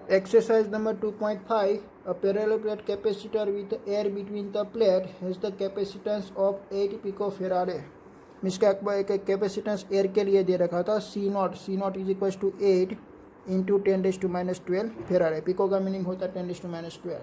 Exercise number 2.5. A parallel plate capacitor with air between the plate has the capacitance of 8 picofarad. Means का एक capacitance air के लिए दे रखा था C0 is equal to 8 into 10⁻12 farad. Pico का meaning होता है 10⁻12.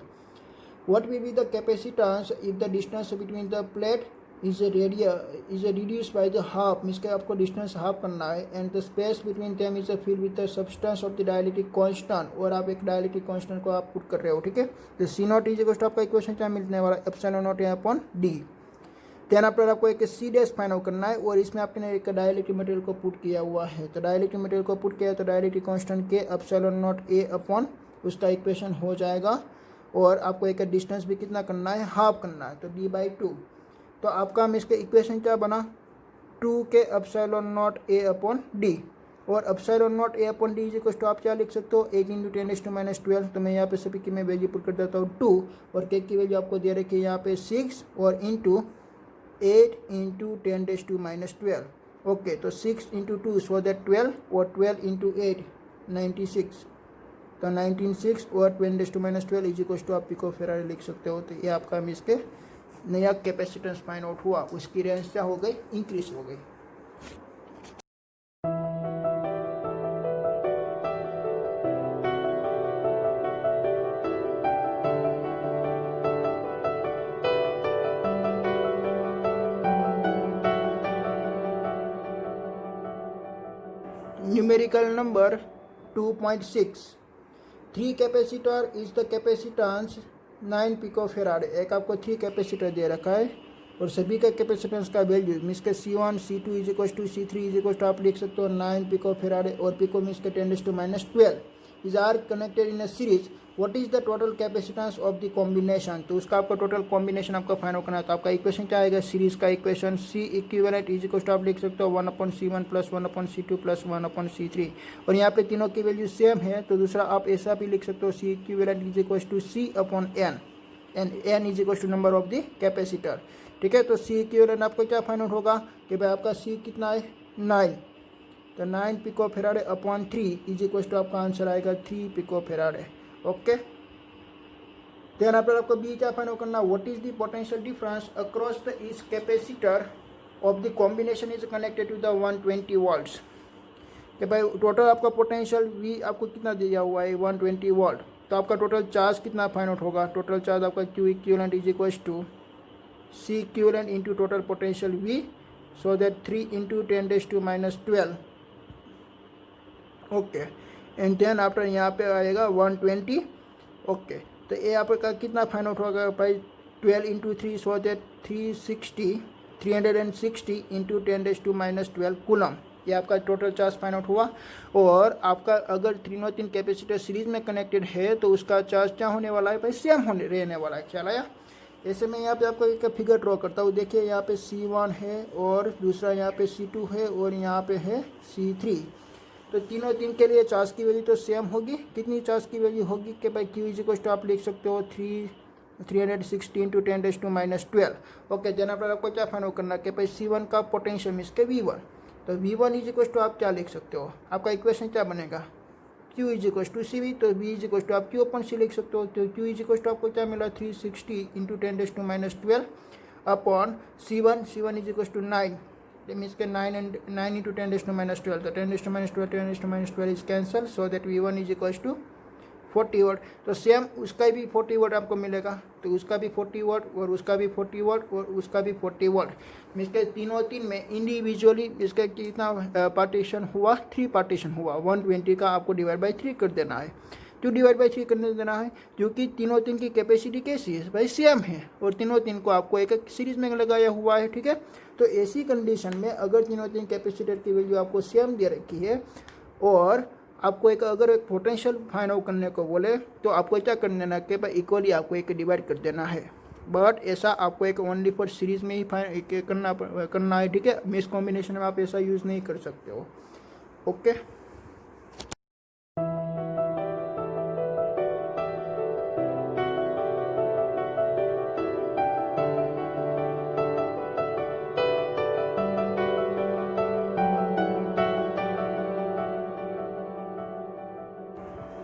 What will be the capacitance if the distance between the plate is reduced by the half? Means के आपको डिस्टेंस हाफ करना है. And the space between them is filled with the substance of the dielectric constant. और आप एक dielectric constant को आप put कर रहे हो. ठीक है. तो C0 इज इक्वल टू आपका इक्वेशन क्या मिलने वाला है? Epsilon not upon D. Then after आपको एक सी डैश फाइंड आउट करना है. और इसमें आपने एक डायलेक्ट्रिक मटेरियल को पुट किया हुआ है. तो डायलेक्ट्रिक मटेरियल को पुट किया तो डायलेक्ट्रिक कांस्टेंट के एप्सिलॉन नॉट ए अपॉन उसका इक्वेशन हो जाएगा. और आपको एक डिस्टेंस भी कितना करना है? हाफ करना है. तो d/2. तो आपका हम इसके इक्वेशन क्या बना? 2 के epsilon not A upon D. और epsilon not A upon D is equal to आप क्या लिख सकते हो? 8 इंटू 10⁻12. तो मैं यहाँ पे सभी की मैं वैल्यू पुट कर देता हूँ 2. और के की वैल्यू आपको दे रखी है यहाँ पे 6 और इंटू 8 इंटू 10⁻12. ओके. तो 6 इंटू 2 सो दैट 12 और 12 इंटू 8 96. तो 196 और 10⁻12 इज इक्वल टू आप पिकोफेराड लिख सकते हो. तो ये आपका हम इसके नया कैपेसिटेंस फाइंड आउट हुआ. उसकी रेंज क्या हो गई? इंक्रीज हो गई. Numerical number 2.6. 3 capacitor is the capacitance 9 picofarad. एक आपको 3 कैपेसिटर दे रखा है और सभी का कैपेसिटेंस का वैल्यू मीन्स के C1 C2 is equal to C3 is equal to आप लिख सकते हो 9 पिकोफेराड. और पिको मीन्स के 10⁻12 is are connected in a series. What is the total capacitance of the combination? तो उसका आपका टोटल कॉम्बिनेशन आपका फाइंड आउट करना है. तो आपका इक्वेशन क्या आएगा? सीरीज का equation C equivalent is equal to आप लिख सकते हो 1/C1 plus 1/C2 plus 1/C3. और यहाँ पे तीनों की वैल्यू सेम है. तो दूसरा आप ऐसा भी लिख सकते हो C equivalent is equal to C upon N. And N is equal to number of the capacitor. ठीक है. तो C इक्विवेलेंट आपको क्या फाइंड आउट होगा कि भाई आपका C कितना है? 9. तो 9 picofarad upon 3 is equal to आपका आंसर आएगा 3 पिकोफेराड. ओके. देन आफ्टर आपको बी क्या फाइंड आउट करना? What is the potential difference across the each capacitor of the combination is connected to the 120 volts. कि भाई टोटल आपका potential we आपको कितना दिया हुआ है? 120 वोल्ट. तो आपका टोटल चार्ज कितना फाइंड आउट होगा? टोटल चार्ज आपका Q equivalent is equal to C equivalent into total potential V. So that 3 into 10⁻12. Okay. And then after यहाँ पे आएगा 120. ओके. तो ये आपका कितना फाइंड आउट होगा भाई? 12 into 3 so that 360 into 10⁻12 coulomb. ये आपका टोटल चार्ज फाइंड आउट हुआ. और आपका अगर तीन कैपेसिटर सीरीज में कनेक्टेड है तो उसका चार्ज क्या होने वाला है भाई? सेम होने रहने वाला है. ख्याल आया? ऐसे में यहाँ पे आपको एक फिगर ड्रॉ करता हूँ. देखिए यहाँ पे C1 है और दूसरा यहाँ पे C2 है और यहाँ पे है C3. तो तीन के लिए चार्ज की वैल्यू तो सेम होगी. कितनी चार्ज की वैल्यू होगी कि भाई Q इज इक्वल टू आप लिख सकते हो 360 इंटू 10⁻12. ओके. देन आफ्टर आपको क्या फाइंड आउट करना कि भाई C1 का पोटेंशियल मीन्स के V1. तो V1 इज इक्वल टू आप क्या लिख सकते हो? आपका इक्वेशन क्या बनेगा? Q is equal to CV. तो V इज इक्वल टू आप Q अपॉन C लिख सकते हो. तो Q इज इक्वल टू आपको क्या मिला? 360 into 10⁻12 upon C1 is equal to 9. Means के 9 इंटू 10⁻12. तो 10⁻12 is cancel. So that V1 is equal to 40 volt. तो सेम उसका भी 40 वोल्ट आपको मिलेगा. तो उसका भी 40 वोल्ट और उसका भी 40 वोल्ट और उसका भी 40 वोल्ट. मीन्स के तीन में इंडिविजुअली इसका कितना पार्टीशन हुआ? 3 पार्टीशन हुआ. 120 का आपको डिवाइड बाई 3 कर देना है. क्यों डिवाइड बाई 3 करने देना है? क्योंकि तीनों की कैपेसिटी कैसी है भाई? सेम है. और तीनों को आपको एक सीरीज में लगाया हुआ है. ठीक है. तो ऐसी कंडीशन में अगर तीन कैपेसिटर की वैल्यू आपको सेम दे रखी है और आपको अगर एक पोटेंशियल फाइंड आउट करने को बोले तो आपको क्या कर देना कि भाई इक्वली आपको एक डिवाइड कर देना है. बट ऐसा आपको एक ओनली फॉर सीरीज में ही करना है. ठीक है. मिस कॉम्बिनेशन में आप ऐसा यूज़ नहीं कर सकते हो. ओके.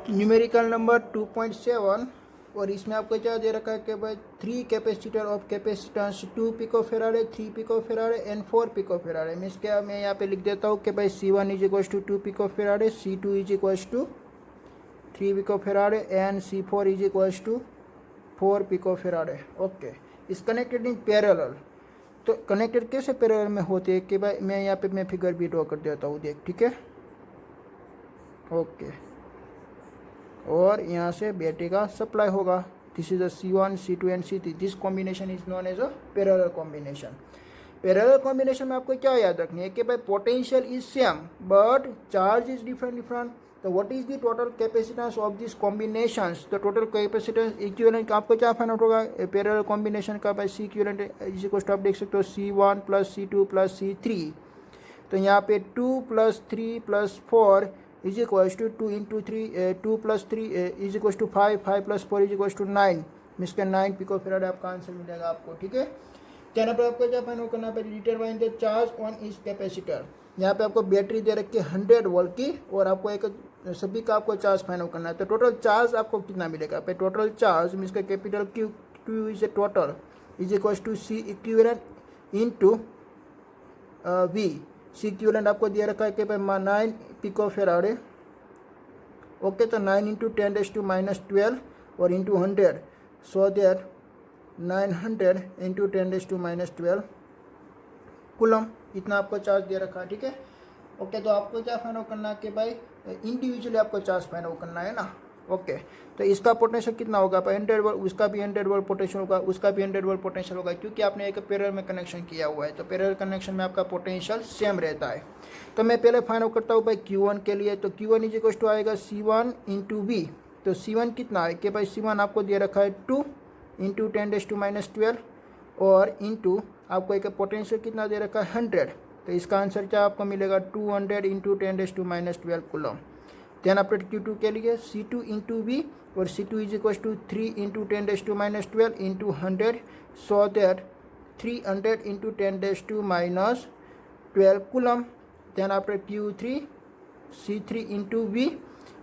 न्यूमेरिकल नंबर 2.7 और इसमें आपको क्या दे रखा है कि भाई 3 capacitor of capacitance 2 pico farad, 3 pico farad and 4 pico farad. Means क्या मैं यहाँ पे लिख देता हूँ कि भाई C1 is equals to 2 pico farad, C2 is equals to 3 pico farad and C4 is equals to 4 pico farad. Okay, is connected in parallel. तो कनेक्टेड कैसे पैरेलल में होते हैं कि भाई मैं यहाँ पे मैं फिगर भी ड्रॉ कर देता हूँ, देख, ठीक है। ओके, और यहाँ से बैटरी का सप्लाई होगा। This is a C1, C2 and C3। This combination is known as a parallel combination. Parallel combination में आपको क्या याद रखनी है कि भाई potential is same but charge is different. तो what is the total capacitance of this combinations? तो टोटल कैपेसिटेंस इक्विवेलेंट आपको क्या फाइंड आउट होगा पैरेलल कॉम्बिनेशन का? भाई C equivalent is equal to आप देख सकते हो C1 plus C2 plus C3। तो यहाँ पे 2 plus 3 plus 4 is equals to 2 into 3 2 plus 3 is equals to 5, 5 plus 4 is equals to 9। Means का 9 पिको फेराडे आपका आंसर मिलेगा आपको, ठीक है। यहाँ पर आपको क्या फाइंड आउट करना है? डिटरमाइन द चार्ज ऑन इस कैपेसिटर। यहाँ पे आपको बैटरी दे रखी है 100 वोल्ट की और आपको एक सभी का आपको चार्ज फाइंड आउट करना है। तो टोटल चार्ज आपको कितना मिलेगा? पे टोटल चार्ज मीन्स का capital Q is a total is equals to C equivalent into V। C equivalent आपको दिया रखा है कि भाई 9 पिको फेराडे। ओके, तो 9 इंटू 10⁻⁻12 और into 100, so that 900 into 10⁻⁻12 coulomb. इतना आपको चार्ज दे रखा है, ठीक है। ओके, तो आपको क्या फाइंड आउट करना है कि भाई इंडिविजुअली आपको चार्ज फाइंड आउट करना है ना। ओके, तो इसका पोटेंशियल कितना होगा? 100 वोल्ट, उसका भी 100 वोल्ट पोटेंशियल होगा, उसका भी 100 वोल्ट पोटेंशियल होगा, क्योंकि आपने एक पैरेलल में कनेक्शन किया हुआ है। तो पैरेलल कनेक्शन में आपका पोटेंशियल सेम रहता है। तो मैं पहले फाइंड आउट करता हूँ भाई Q1 के लिए। तो Q1 इज इक्वल टू आएगा C1 इंटू V। तो C1 कितना है कि भाई C1 आपको दे रखा है 2 इंटू 10⁻⁻12 और इंटू आपको एक पोटेंशियल कितना दे रखा है 100। तो इसका आंसर क्या आपको मिलेगा? 200 into 10⁻⁻12 coulomb. Then after Q2 के लिए C2 इंटू V और C2 is equal to 3 into 10⁻12 into 100, so that 300 into 10⁻12 coulomb. Then after Q3 C3 into V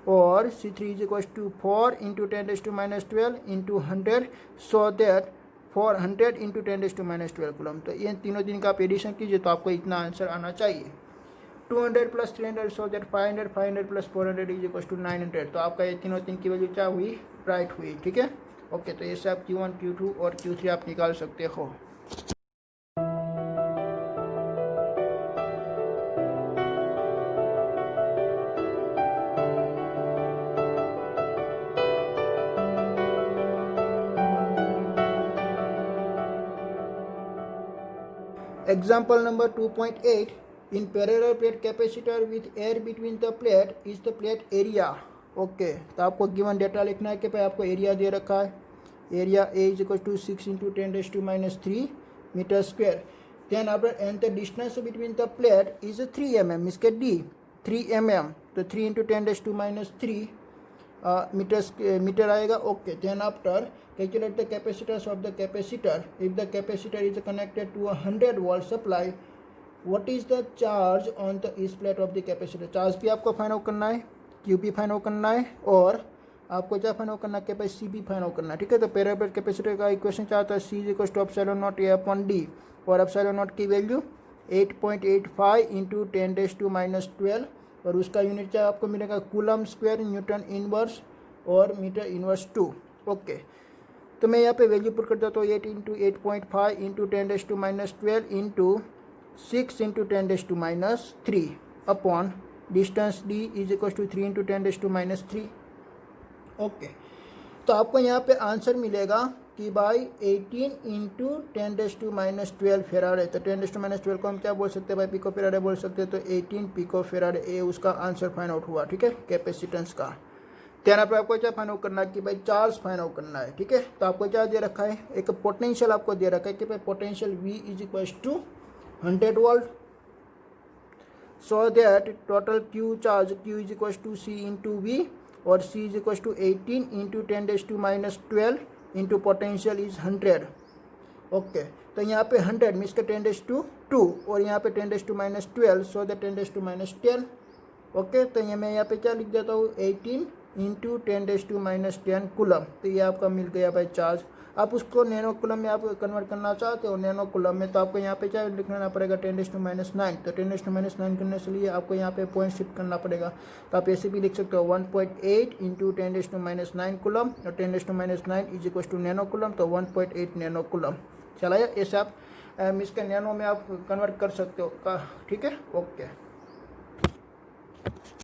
और C3 is equal to 4 into 10⁻12 into 100, so that 400 into 10⁻12 coulomb. तो ये तीनों दिन का आप एडिशन कीजिए तो आपको इतना आंसर आना चाहिए। 200 plus 300, so that 500, 500 plus 400 is equal to 900। तो आपका ये तीनों तीन की वैल्यू क्या हुई? राइट हुई, ठीक है। ओके, तो इससे आप Q1, Q2 और Q3 आप निकाल सकते हो। Example number 2.8. In parallel plate capacitor with air between the plate is the plate area. Okay, तो आपको गिवन डेटा लिखना है कि भाई आपको एरिया दे रखा है। Area A is equal to 6 into 10⁻³ metre square. Then after and the distance between the plate is 3 mm, means के D 3 mm। तो 3 इंटू 10⁻³ मीटर आएगा। Okay, then after calculate the capacitance of the capacitor. If the capacitor is connected to a 100 volt supply, what is the charge on the each plate of the capacitor? Charge भी आपको find out करना है, Q भी find out करना है और आपको क्या फाइंड आउट करना है कि भाई C भी फाइंड आउट करना है, ठीक है। तो पैरेलल कैपेसिटर का इक्वेशन क्या आता है? C is equal to epsilon naught A upon D और एप्सिलॉन नॉट की वैल्यू 8.85 इंटू 10⁻12 और उसका यूनिट क्या आपको मिलेगा? कूलम स्क्वायर न्यूटन इनवर्स और मीटर इनवर्स 2। ओके, तो मैं यहाँ पे वैल्यू पुट कर देता हूँ 8 into 8.5 into 10⁻12 into 6 into 10⁻³ upon distance D is equal to 3 into 10⁻3। Okay, तो आपको यहाँ पे आंसर मिलेगा कि भाई 18 इंटू 10⁻12 फेराडे। तो 10⁻12 को हम क्या बोल सकते हैं भाई? पिको फेराडे बोल सकते हैं। तो 18 पिको फेराडे ए उसका आंसर फाइंड आउट हुआ, ठीक है, कैपेसिटेंस का। यहाँ पर आपको क्या फाइंड आउट करना है कि भाई चार्ज फाइंड आउट करना है, ठीक है। तो आपको क्या दे रखा है? एक पोटेंशियल आपको दे रखा है कि भाई potential V is equal to 100 volt, so that total Q charge Q is equal to C into V और C is equal to 18 into 10⁻12 into potential is 100। Okay, तो यहाँ पे 100 मीन्स का 10⁻2 और यहाँ पे 10⁻12, सो दैट 10⁻10। ओके, तो ये मैं यहाँ पे क्या लिख देता हूँ? 18 इंटू 10⁻⁻10 कूलम। तो ये आपका मिल गया भाई चार्ज। आप उसको नैनो कूलम में आप कन्वर्ट करना चाहते हो नैनो कूलम में, तो आपको यहाँ पे क्या लिखना पड़ेगा 10⁻⁹। तो 10⁻⁹ करने के लिए आपको यहाँ पे पॉइंट शिफ्ट करना पड़ेगा। तो आप ऐसे भी लिख सकते हो 1.8 इंटू 10⁻⁹ कूलम, और 10⁻⁹ is equal to nano coulomb, तो 1.8 नैनो कूलम। चला या ऐसे आप इसके नैनो में आप कन्वर्ट कर सकते हो। ठीक है, ओके।